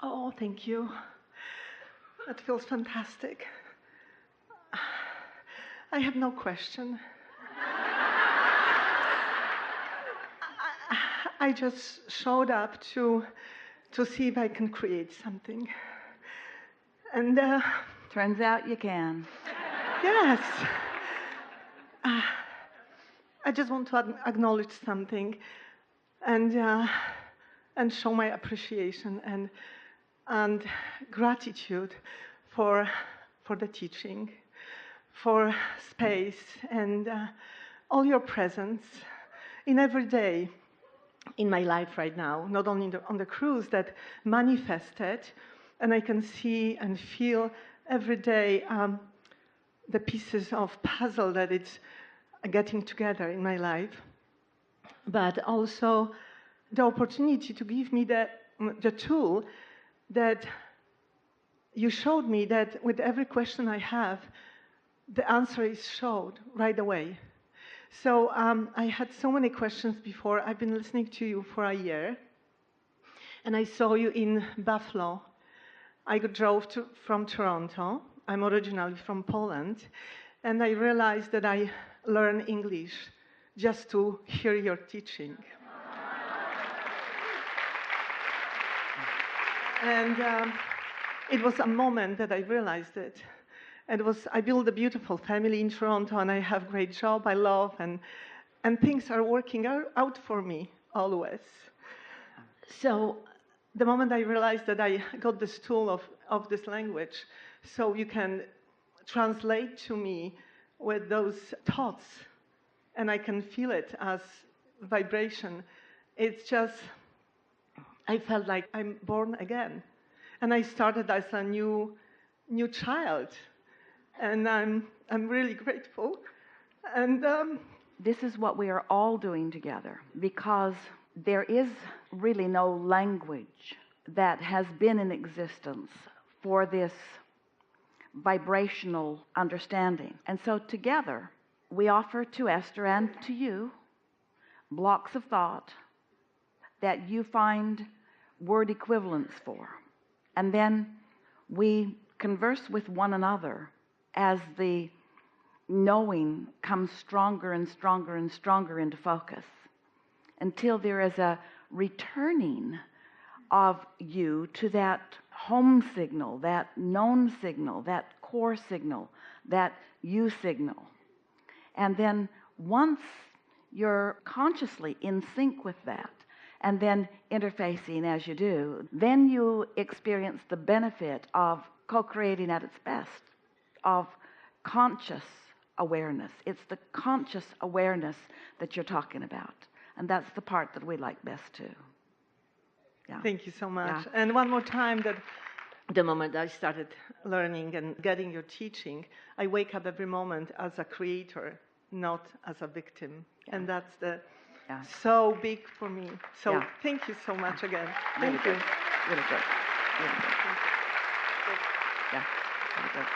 Oh, thank you. That feels fantastic. I have no question. I just showed up to see if I can create something. And turns out you can. Yes. I just want to acknowledge something and show my appreciation and gratitude for the teaching, for space and all your presence in every day in my life right now, not only on the cruise that manifested, and I can see and feel every day the pieces of puzzle that it's getting together in my life, but also the opportunity to give me the tool that you showed me, that with every question I have, the answer is showed right away. So I had so many questions before. I've been listening to you for a year, and I saw you in Buffalo. I drove from Toronto. I'm originally from Poland, and I realized that I learn English just to hear your teaching. And it was a moment that I realized it. I built a beautiful family in Toronto, and I have a great job I love, and things are working out for me always. So the moment I realized that I got this tool of this language, so you can translate to me with those thoughts, and I can feel it as vibration. It's just, I felt like I'm born again. And I started as a new child. And I'm really grateful. And this is what we are all doing together, because there is really no language that has been in existence for this vibrational understanding. And so together we offer to Esther and to you blocks of thought that you find word equivalents for, and then we converse with one another as the knowing comes stronger and stronger and stronger into focus, until there is a returning of you to that home signal, that known signal, that core signal, that you signal. And then once you're consciously in sync with that, and then interfacing as you do, then you experience the benefit of co-creating at its best, of conscious awareness. It's the conscious awareness that you're talking about, and that's the part that we like best too. Yeah. Thank you so much. Yeah. And one more time, that the moment I started learning and getting your teaching, I wake up every moment as a creator, not as a victim. Yeah. And that's so big for me. So thank you so much again. Thank you. Really good. Really good. Yeah. Really good.